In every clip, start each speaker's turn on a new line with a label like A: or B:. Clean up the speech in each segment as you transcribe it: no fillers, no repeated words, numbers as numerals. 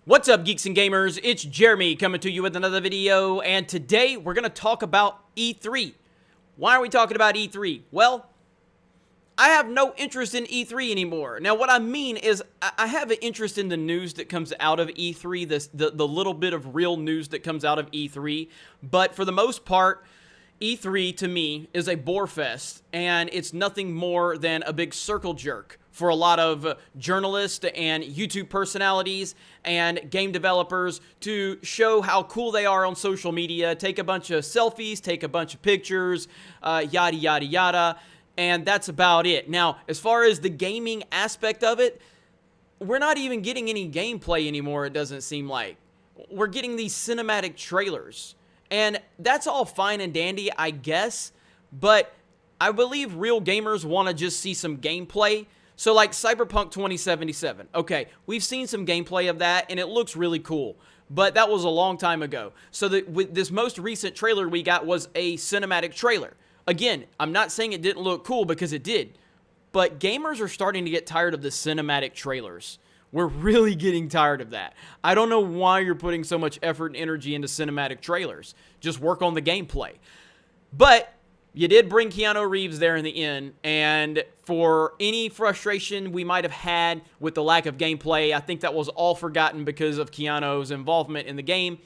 A: What's up, geeks and gamers? It's Jeremy coming to you with another video, and today we're going to talk about E3. Why are we talking about E3? Well, I have no interest in E3 anymore. Now, what I mean is I have an interest in the news that comes out of E3, the little bit of real news that comes out of E3, but for the most part, E3 to me is a bore fest, and it's nothing more than a big circle jerk for a lot of journalists and YouTube personalities and game developers to show how cool they are on social media, take a bunch of selfies, take a bunch of pictures, yada, yada, yada, and that's about it. Now, as far as the gaming aspect of it, we're not even getting any gameplay anymore, it doesn't seem like. We're getting these cinematic trailers, and that's all fine and dandy, I guess, but I believe real gamers want to just see some gameplay. So like Cyberpunk 2077, okay, we've seen some gameplay of that, and it looks really cool, but that was a long time ago. So with this most recent trailer we got was a cinematic trailer. Again, I'm not saying it didn't look cool, because it did, but gamers are starting to get tired of the cinematic trailers. We're really getting tired of that. I don't know why you're putting so much effort and energy into cinematic trailers. Just work on the gameplay. But you did bring Keanu Reeves there in the end, and for any frustration we might have had with the lack of gameplay, I think that was all forgotten because of Keanu's involvement in the game.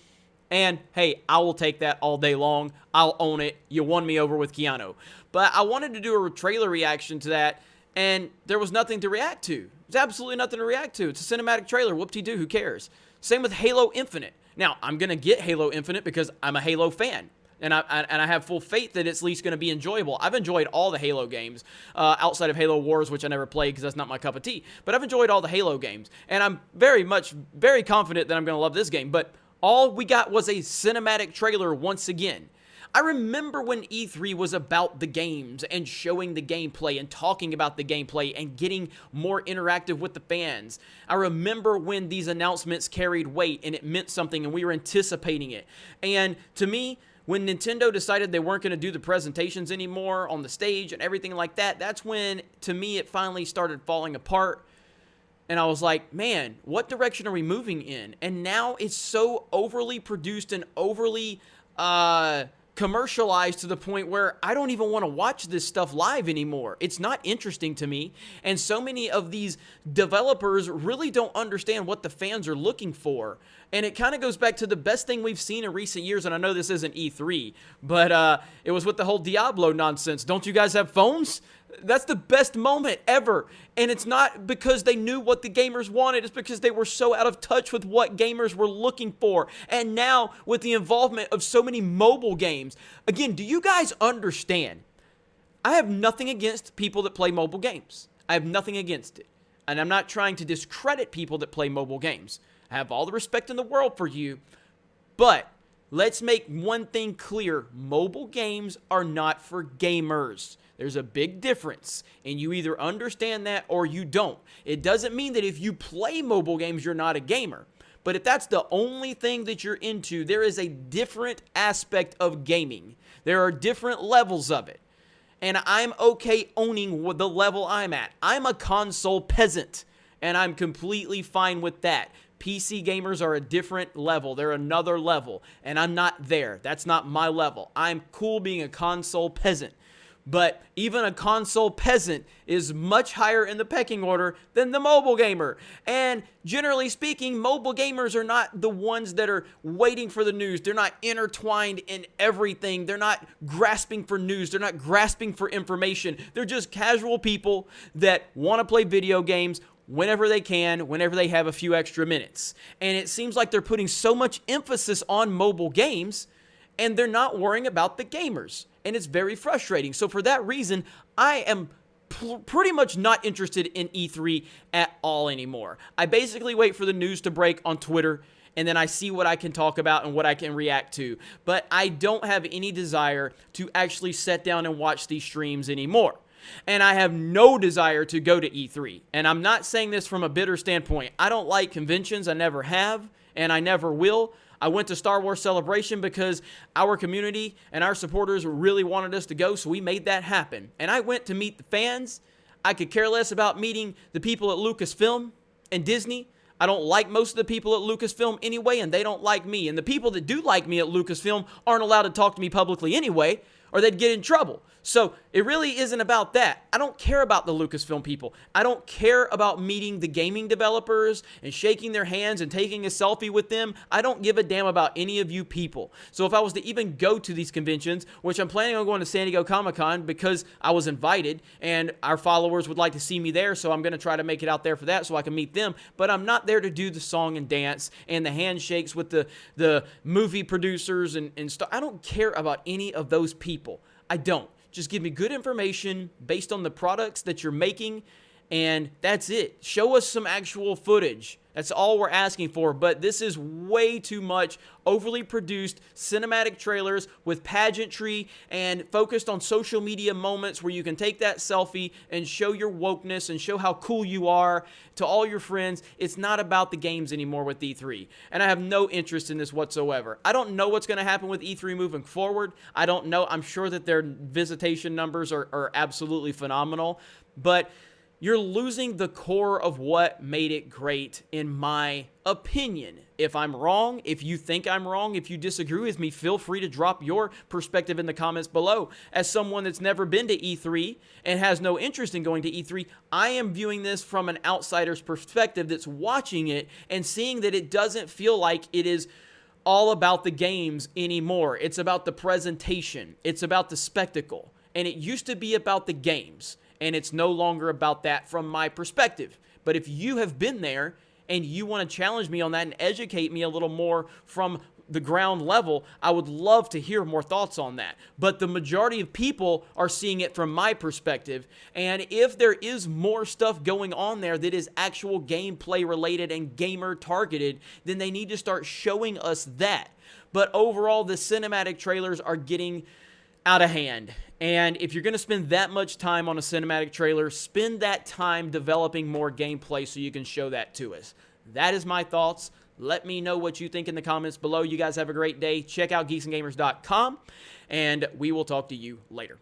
A: And hey, I will take that all day long. I'll own it. You won me over with Keanu. But I wanted to do a trailer reaction to that, and there was nothing to react to. There's absolutely nothing to react to. It's a cinematic trailer. Whoop-de-doo, who cares? Same with Halo Infinite. Now, I'm going to get Halo Infinite because I'm a Halo fan. And I have full faith that it's at least going to be enjoyable. I've enjoyed all the Halo games, outside of Halo Wars, which I never played because that's not my cup of tea. But I've enjoyed all the Halo games. And I'm very confident that I'm going to love this game. But all we got was a cinematic trailer once again. I remember when E3 was about the games and showing the gameplay and talking about the gameplay and getting more interactive with the fans. I remember when these announcements carried weight and it meant something and we were anticipating it. And to me, when Nintendo decided they weren't going to do the presentations anymore on the stage and everything like that, that's when, to me, it finally started falling apart. And I was like, man, what direction are we moving in? And now it's so overly produced and overly commercialized to the point where I don't even want to watch this stuff live anymore. It's not interesting to me. And so many of these developers really don't understand what the fans are looking for. And it kind of goes back to the best thing we've seen in recent years. And I know this isn't E3, but it was with the whole Diablo nonsense. Don't you guys have phones? That's the best moment ever. And it's not because they knew what the gamers wanted. It's because they were so out of touch with what gamers were looking for. And now with the involvement of so many mobile games. Again, do you guys understand? I have nothing against people that play mobile games. I have nothing against it. And I'm not trying to discredit people that play mobile games. I have all the respect in the world for you. But let's make one thing clear. Mobile games are not for gamers. There's a big difference, and you either understand that or you don't. It doesn't mean that if you play mobile games, you're not a gamer. But if that's the only thing that you're into, there is a different aspect of gaming. There are different levels of it. And I'm okay owning the level I'm at. I'm a console peasant, and I'm completely fine with that. PC gamers are a different level. They're another level, and I'm not there. That's not my level. I'm cool being a console peasant. But even a console peasant is much higher in the pecking order than the mobile gamer. And generally speaking, mobile gamers are not the ones that are waiting for the news. They're not intertwined in everything. They're not grasping for news. They're not grasping for information. They're just casual people that want to play video games whenever they can, whenever they have a few extra minutes. And it seems like they're putting so much emphasis on mobile games, and they're not worrying about the gamers. And it's very frustrating. So for that reason, I am pretty much not interested in E3 at all anymore. I basically wait for the news to break on Twitter, and then I see what I can talk about and what I can react to. But I don't have any desire to actually sit down and watch these streams anymore. And I have no desire to go to E3. And I'm not saying this from a bitter standpoint. I don't like conventions. I never have, and I never will. I went to Star Wars Celebration because our community and our supporters really wanted us to go, so we made that happen. And I went to meet the fans. I could care less about meeting the people at Lucasfilm and Disney. I don't like most of the people at Lucasfilm anyway, and they don't like me. And the people that do like me at Lucasfilm aren't allowed to talk to me publicly anyway, or they'd get in trouble. So it really isn't about that. I don't care about the Lucasfilm people. I don't care about meeting the gaming developers and shaking their hands and taking a selfie with them. I don't give a damn about any of you people. So if I was to even go to these conventions, which I'm planning on going to San Diego Comic-Con because I was invited and our followers would like to see me there, so I'm going to try to make it out there for that so I can meet them. But I'm not there to do the song and dance and the handshakes with the movie producers and stuff. I don't care about any of those people. I don't. Just give me good information based on the products that you're making, and that's it. Show us some actual footage. That's all we're asking for, but this is way too much overly produced cinematic trailers with pageantry and focused on social media moments where you can take that selfie and show your wokeness and show how cool you are to all your friends. It's not about the games anymore with E3, and I have no interest in this whatsoever. I don't know what's going to happen with E3 moving forward. I don't know. I'm sure that their visitation numbers are absolutely phenomenal, but you're losing the core of what made it great, in my opinion. If I'm wrong, if you think I'm wrong, if you disagree with me, feel free to drop your perspective in the comments below. As someone that's never been to E3 and has no interest in going to E3, I am viewing this from an outsider's perspective that's watching it and seeing that it doesn't feel like it is all about the games anymore. It's about the presentation. It's about the spectacle. And it used to be about the games. And it's no longer about that from my perspective. But if you have been there and you want to challenge me on that and educate me a little more from the ground level, I would love to hear more thoughts on that. But the majority of people are seeing it from my perspective. And if there is more stuff going on there that is actual gameplay related and gamer targeted, then they need to start showing us that. But overall, the cinematic trailers are getting out of hand. And if you're going to spend that much time on a cinematic trailer, spend that time developing more gameplay so you can show that to us. That is my thoughts. Let me know what you think in the comments below. You guys have a great day. Check out geeksandgamers.com, and we will talk to you later.